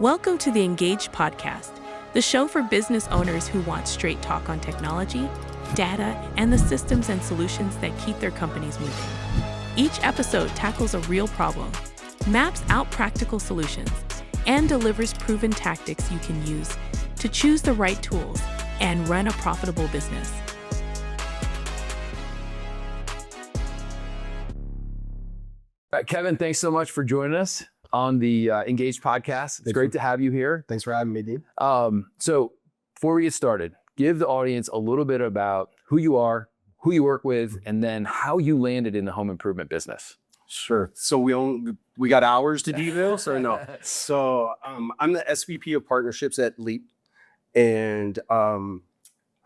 Welcome to the Ingaged Podcast, the show for business owners who want straight talk on technology, data, and the systems and solutions that keep their companies moving. Each episode tackles a real problem, maps out practical solutions, and delivers proven tactics you can use to choose the right tools and run a profitable business. Kevin, thanks so much for joining us on the Ingaged Podcast. It's great to have you here. Thanks for having me, Dean. So before we get started, give the audience a little bit about who you are, who you work with, and then how you landed in the home improvement business. Sure. So we got hours to do this or no? So I'm the SVP of partnerships at Leap, and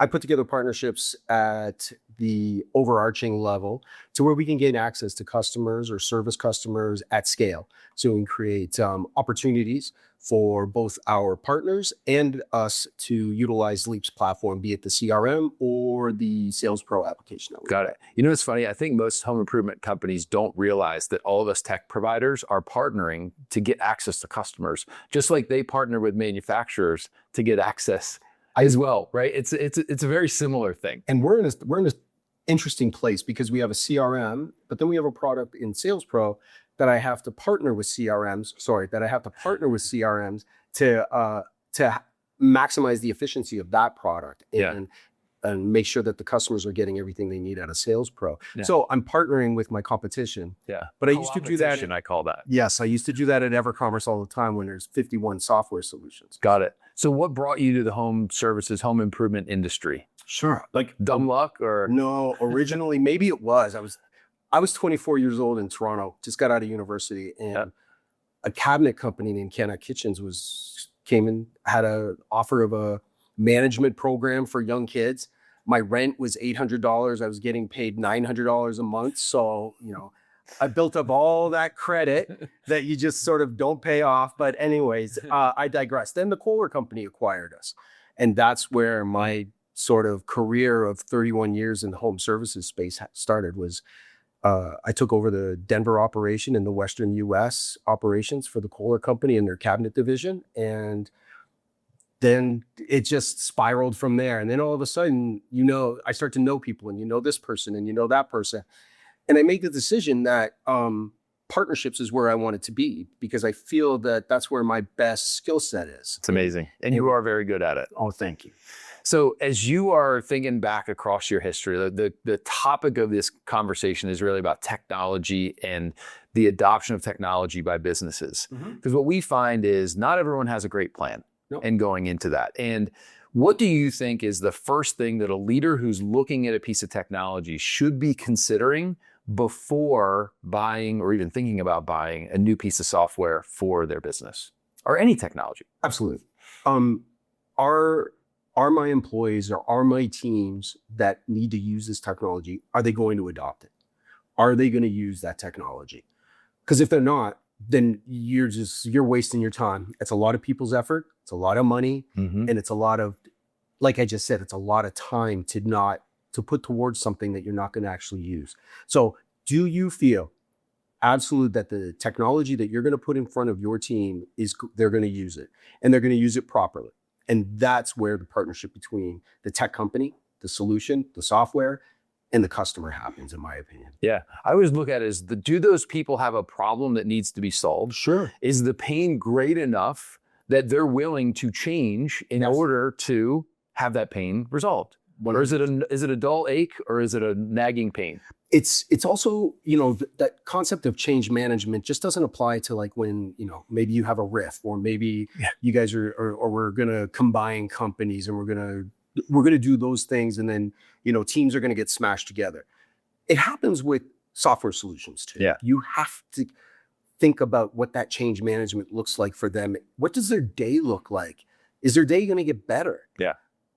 I put together partnerships at the overarching level to where we can gain access to customers or service customers at scale. So we can create opportunities for both our partners and us to utilize Leap's platform, be it the CRM or the Sales Pro application. Got it. You know, it's funny. I think most home improvement companies don't realize that all of us tech providers are partnering to get access to customers, just like they partner with manufacturers to get access as well, right? It's a very similar thing. And we're in this interesting place because we have a CRM, but then we have a product in Sales Pro that I have to partner with CRMs to maximize the efficiency of that product and make sure that the customers are getting everything they need out of Sales Pro. Yeah. So I'm partnering with my competition. Yeah. But I used to do that. I call that. Yes, I used to do that at EverCommerce all the time when there's 51 software solutions. Got it. So what brought you to the home services, home improvement industry? Sure. Like dumb luck or? No, originally, maybe it was. I was 24 years old in Toronto, just got out of university, and a cabinet company named Canada Kitchens came and had an offer of a management program for young kids. My rent was $800. I was getting paid $900 a month. So, I built up all that credit that you just sort of don't pay off. But anyways, I digress. Then the Kohler company acquired us. And that's where my sort of career of 31 years in the home services space started. I took over the Denver operation and the Western US operations for the Kohler company in their cabinet division. And then it just spiraled from there. And then all of a sudden, I start to know people, and this person and that person. And I made the decision that partnerships is where I wanted to be because I feel that that's where my best skill set is. It's amazing. And you are very good at it. Oh, thank you. So as you are thinking back across your history, the topic of this conversation is really about technology and the adoption of technology by businesses. Because what we find is not everyone has a great plan and going into that. And what do you think is the first thing that a leader who's looking at a piece of technology should be considering before buying or even thinking about buying a new piece of software for their business or any technology? Absolutely. Are my employees or are my teams that need to use this technology, are they going to adopt it? Are they going to use that technology? Because if they're not, then you're wasting your time. It's a lot of people's effort. It's a lot of money. And it's a lot of, like I just said, it's a lot of time to put towards something that you're not going to actually use. So do you feel absolute that the technology that you're going to put in front of your team they're going to use it and they're going to use it properly? And that's where the partnership between the tech company, the solution, the software, and the customer happens, in my opinion. Yeah. I always look at it as do those people have a problem that needs to be solved? Sure. Is the pain great enough that they're willing to change in order to have that pain resolved? 100%. Or is it a dull ache or is it a nagging pain? It's also, that concept of change management just doesn't apply to like when, maybe you have a riff or maybe you guys or we're going to combine companies and we're going to do those things. And then, teams are going to get smashed together. It happens with software solutions too. Yeah. You have to think about what that change management looks like for them. What does their day look like? Is their day going to get better? Yeah.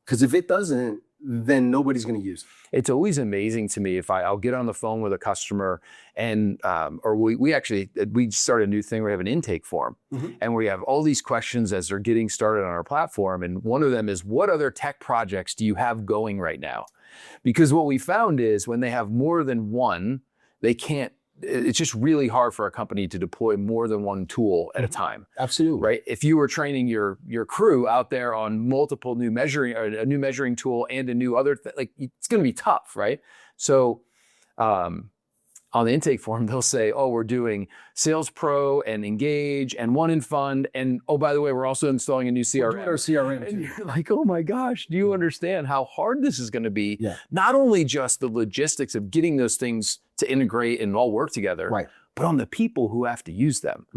Because if it doesn't, then nobody's going to use it. It's always amazing to me if I'll get on the phone with a customer and, or we started a new thing where we have an intake form and we have all these questions as they're getting started on our platform. And one of them is, what other tech projects do you have going right now? Because what we found is when they have more than one, they can't it's just really hard for a company to deploy more than one tool at a time. Absolutely. Right? If you were training your crew out there on multiple new measuring, or a new measuring tool and a new other, it's going to be tough, right? So on the intake form, they'll say, oh, we're doing Sales Pro and Engage and One in Fund. And oh, by the way, we're also installing a new CRM. We're doing our CRM And too. you're like, oh my gosh, do you understand how hard this is going to be? Yeah. Not only just the logistics of getting those things to integrate and all work together, Right. but on the people who have to use them.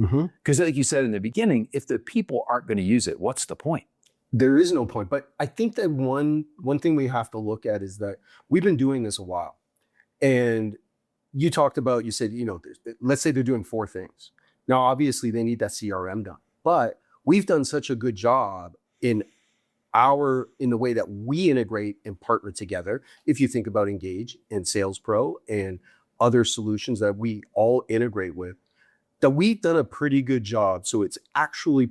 Because like you said in the beginning, if the people aren't going to use it, what's the point? There is no point. But I think that one thing we have to look at is that we've been doing this a while. And you talked about, you said, let's say they're doing 4 things. Now, obviously, they need that CRM done. But we've done such a good job in the way that we integrate and partner together. If you think about Engage and Sales Pro and other solutions that we all integrate with, that we've done a pretty good job. So it's actually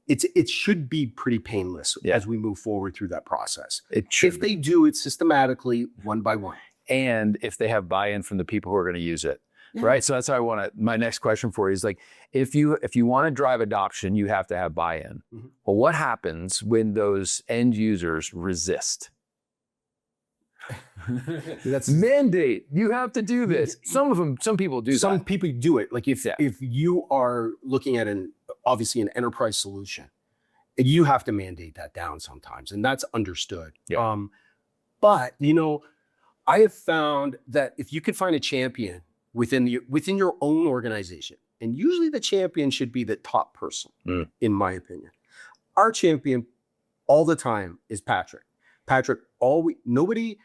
it should be pretty painless as we move forward through that process. If they do it systematically, one by one. And if they have buy-in from the people who are going to use it, right? So that's how my next question for you is like, if you want to drive adoption, you have to have buy-in. Well, what happens when those end users resist? That's mandate. You have to do this. Some people do. Some people do it. Like if you are looking at obviously an enterprise solution, you have to mandate that down sometimes, and that's understood. Yeah. But I have found that if you could find a champion within your own organization, and usually the champion should be the top person, in my opinion. Our champion all the time is Patrick. Patrick, nobody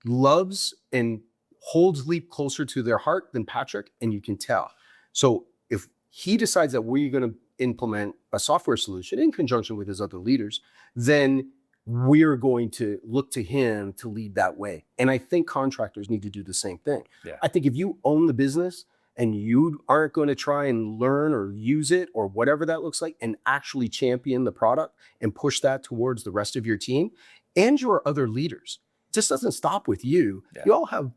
loves and holds Leap closer to their heart than Patrick, and you can tell. So if he decides that we're going to implement a software solution in conjunction with his other leaders, then we're going to look to him to lead that way. And I think contractors need to do the same thing. Yeah. I think if you own the business and you aren't going to try and learn or use it or whatever that looks like and actually champion the product and push that towards the rest of your team and your other leaders, it just doesn't stop with you. Yeah. You all have,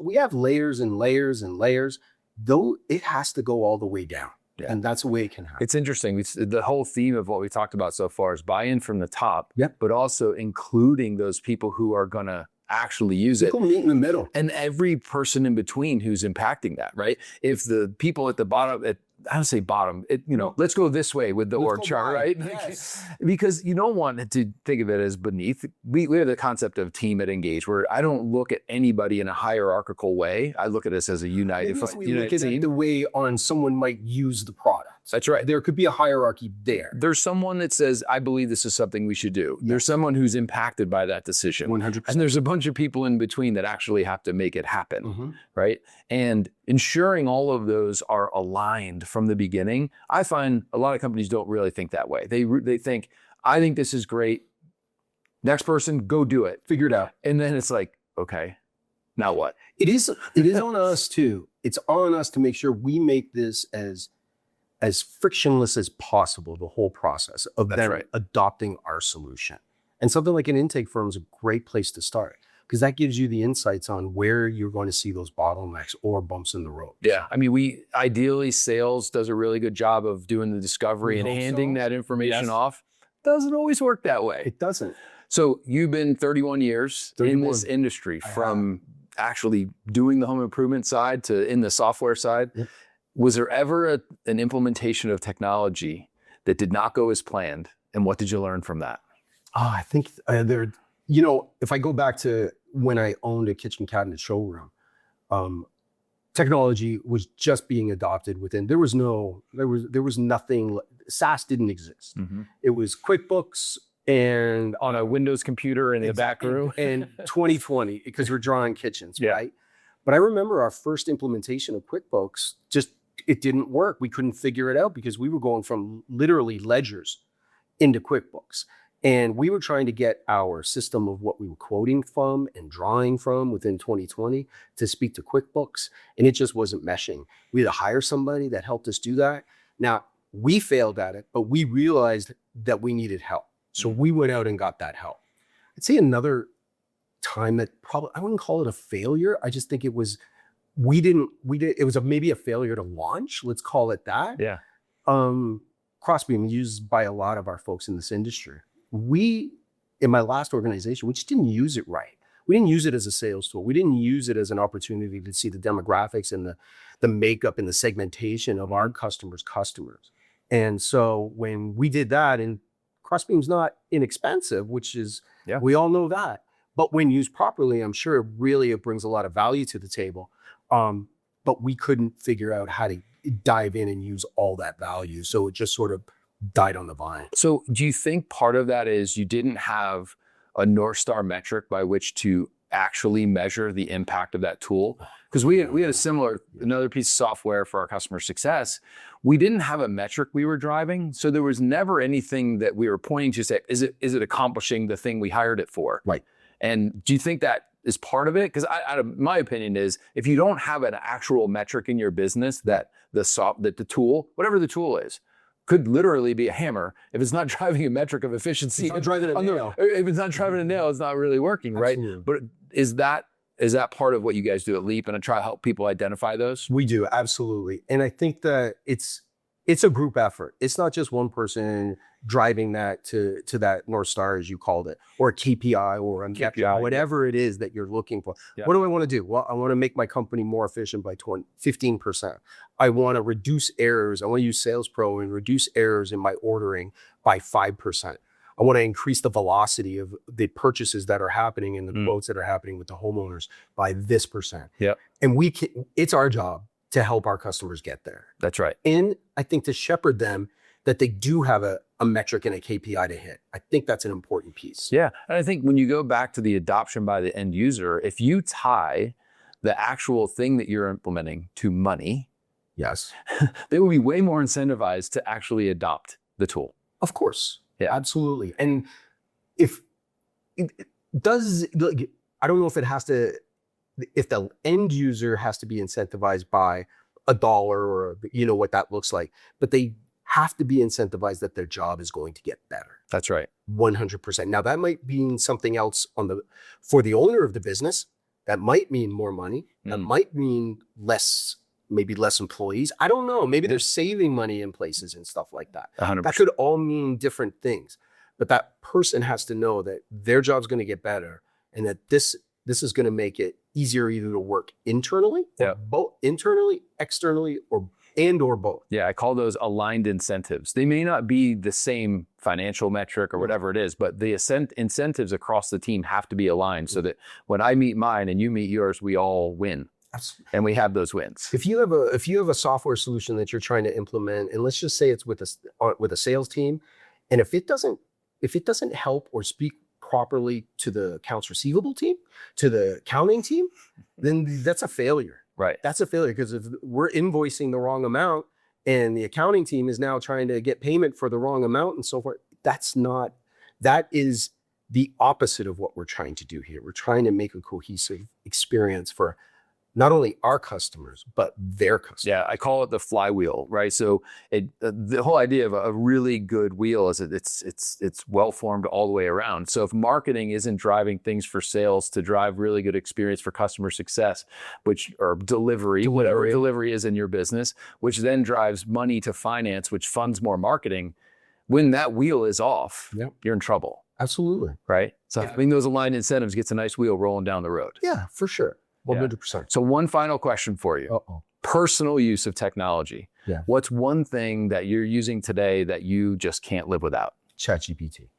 we have layers and layers and layers, though it has to go all the way down. Yeah. And that's the way it can happen. It's interesting. The whole theme of what we talked about so far is buy-in from the top, but also including those people who are going to actually use it. People meet in the middle. And every person in between who's impacting that, right? If the people at the bottom, I don't say bottom, let's go this way with the org chart, right? Yes. Because you don't want to think of it as beneath. We have the concept of team at Engage, where I don't look at anybody in a hierarchical way. I look at us as a united team. The way on someone might use the product. That's right. There could be a hierarchy there. There's someone that says, I believe this is something we should do. Yes. There's someone who's impacted by that decision. 100%. And there's a bunch of people in between that actually have to make it happen, right? And ensuring all of those are aligned from the beginning. I find a lot of companies don't really think that way. They think, I think this is great. Next person, go do it. Figure it out. And then it's like, okay, now what? It is on us too. It's on us to make sure we make this as frictionless as possible, the whole process of them adopting our solution. And something like an intake firm is a great place to start, because that gives you the insights on where you're going to see those bottlenecks or bumps in the road. Yeah. I mean, ideally sales does a really good job of doing the discovery and handing that information off. Doesn't always work that way. It doesn't. So you've been 31 years in this industry, from actually doing the home improvement side to in the software side. Yep. Was there ever an implementation of technology that did not go as planned? And what did you learn from that? I think if I go back to when I owned a kitchen cabinet showroom, technology was just being adopted within. There was nothing. SaaS didn't exist. It was QuickBooks and on a Windows computer in the back room. And 2020, because we're drawing kitchens, right? But I remember our first implementation of QuickBooks, it didn't work. We couldn't figure it out because we were going from literally ledgers into QuickBooks. And we were trying to get our system of what we were quoting from and drawing from within 2020 to speak to QuickBooks. And it just wasn't meshing. We had to hire somebody that helped us do that. Now, we failed at it, but we realized that we needed help. So we went out and got that help. I'd say another time that I wouldn't call it a failure. I just think it was it was maybe a failure to launch, let's call it that. Yeah. Crossbeam used by a lot of our folks in this industry. In my last organization, we just didn't use it right. We didn't use it as a sales tool. We didn't use it as an opportunity to see the demographics and the makeup and the segmentation of our customers. And so when we did that, and Crossbeam's not inexpensive, which is, we all know that. But when used properly, I'm sure it brings a lot of value to the table. But we couldn't figure out how to dive in and use all that value. So it just sort of died on the vine. So do you think part of that is you didn't have a North Star metric by which to actually measure the impact of that tool? Because we had another piece of software for our customer success. We didn't have a metric we were driving. So there was never anything that we were pointing to say, is it accomplishing the thing we hired it for? Right. And do you think that is part of it? Because my opinion is, if you don't have an actual metric in your business that the tool, whatever the tool is, could literally be a hammer. If it's not driving a metric of efficiency, it's not driving a nail. If it's not driving a nail, it's not really working, Absolutely. right? But is that part of what you guys do at Leap, and I try to help people identify those? We do, absolutely. And I think that it's a group effort. It's not just one person driving that to that North Star, as you called it, or a KPI or a KPI, whatever it is that you're looking for. Yeah. What do I want to do? Well, I want to make my company more efficient by 15%. I want to reduce errors. I want to use Sales Pro and reduce errors in my ordering by 5%. I want to increase the velocity of the purchases that are happening and the quotes that are happening with the homeowners by this percent. Yeah. And it's our job to help our customers get there. That's right. And I think to shepherd them that they do have a metric and a KPI to hit. I think that's an important piece. Yeah. And I think when you go back to the adoption by the end user, if you tie the actual thing that you're implementing to money, yes, they will be way more incentivized to actually adopt the tool. Of course. Yeah. Absolutely. And if it does, I don't know if the end user has to be incentivized by $1 or what that looks like, but they have to be incentivized that their job is going to get better. That's right. 100%. Now that might mean something else for the owner of the business. That might mean more money. That might mean maybe less employees. I don't know. Maybe they're saving money in places and stuff like that. 100%. That could all mean different things. But that person has to know that their job's going to get better, and that this is going to make it easier either to work internally, or both internally, externally, or both. Yeah, I call those aligned incentives. They may not be the same financial metric or whatever it is, but the incentives across the team have to be aligned so that when I meet mine and you meet yours, we all win. And we have those wins. If you have a software solution that you're trying to implement, and let's just say it's with a sales team, and if it doesn't help or speak properly to the accounts receivable team, to the accounting team, then that's a failure. Right. That's a failure, because if we're invoicing the wrong amount and the accounting team is now trying to get payment for the wrong amount and so forth, that is the opposite of what we're trying to do here. We're trying to make a cohesive experience for not only our customers, but their customers. Yeah, I call it the flywheel, right? So the whole idea of a really good wheel is that it's well formed all the way around. So if marketing isn't driving things for sales to drive really good experience for customer success, or delivery, whatever delivery is in your business, which then drives money to finance, which funds more marketing, when that wheel is off, you're in trouble. Absolutely. Right? So having those aligned incentives gets a nice wheel rolling down the road. Yeah, for sure. 100%. So one final question for you. Personal use of technology. Yeah. What's one thing that you're using today that you just can't live without? ChatGPT.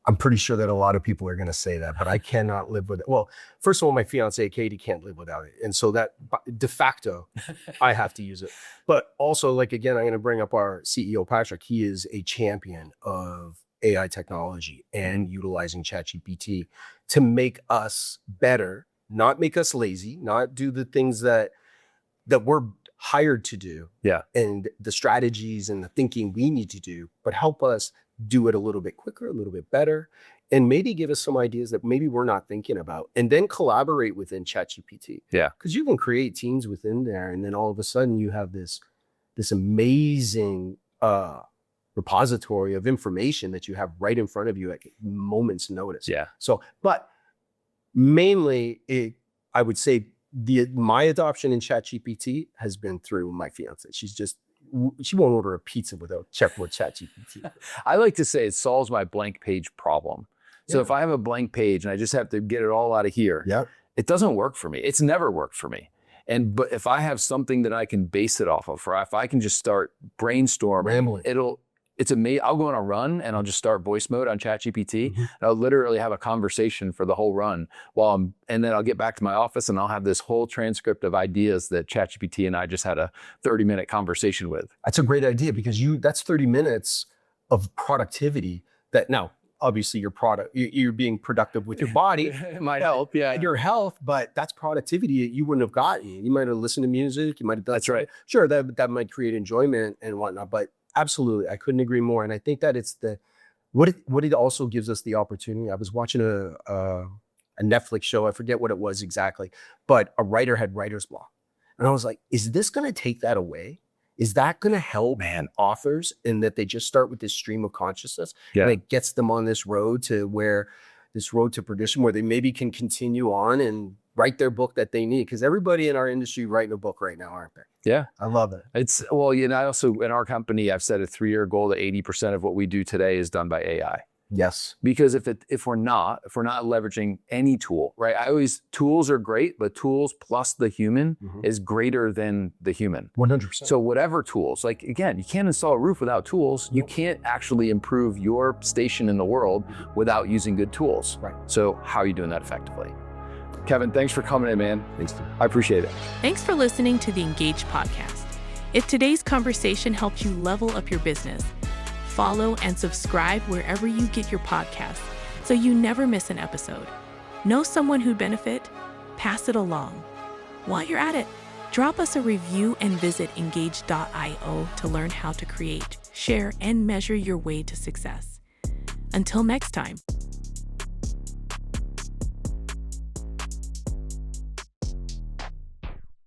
I'm pretty sure that a lot of people are going to say that, but I cannot live with it. Well, first of all, my fiance, Katie, can't live without it. And so that de facto, I have to use it. But also, again, I'm going to bring up our CEO, Patrick. He is a champion of AI technology and utilizing ChatGPT to make us better, not make us lazy, not do the things that we're hired to do. Yeah. And the strategies and the thinking we need to do, but help us do it a little bit quicker, a little bit better, and maybe give us some ideas that maybe we're not thinking about, and then collaborate within ChatGPT. Yeah. Because you can create teams within there, and then all of a sudden you have this amazing repository of information that you have right in front of you at moment's notice. Yeah. So, but mainly, I would say my adoption in ChatGPT has been through my fiance. She won't order a pizza without checking with ChatGPT. I like to say it solves my blank page problem. So if I have a blank page and I just have to get it all out of here, it doesn't work for me. It's never worked for me. But if I have something that I can base it off of, or if I can just start brainstorming, Rambling. It's amazing. I'll go on a run and I'll just start voice mode on ChatGPT. And I'll literally have a conversation for the whole run and then I'll get back to my office and I'll have this whole transcript of ideas that ChatGPT and I just had a 30-minute conversation with. That's a great idea because that's 30 minutes of productivity that now, obviously you're being productive with your body. It might help, yeah. Your health, but that's productivity you wouldn't have gotten. You might have listened to music. You might have done That's right. Sure, that might create enjoyment and whatnot, but absolutely, I couldn't agree more. And I think that it's what it also gives us the opportunity. I was watching a Netflix show. I forget what it was exactly, but a writer had writer's block. And I was like, is this going to take that away? Is that going to help authors in that they just start with this stream of consciousness and it gets them on this road to perdition where they maybe can continue on and write their book that they need? Because everybody in our industry writing a book right now, aren't they? Yeah. I love it. I also, in our company, I've set a 3-year goal that 80% of what we do today is done by AI. Yes. Because if we're not leveraging any tool, right? Tools are great, but tools plus the human is greater than the human. 100%. So whatever tools, like again, you can't install a roof without tools. You can't actually improve your station in the world without using good tools. Right. So how are you doing that effectively? Kevin, thanks for coming in, man. Thanks. I appreciate it. Thanks for listening to the Ingaged Podcast. If today's conversation helped you level up your business, follow and subscribe wherever you get your podcasts so you never miss an episode. Know someone who'd benefit? Pass it along. While you're at it, drop us a review and visit Ingaged.io to learn how to create, share, and measure your way to success. Until next time.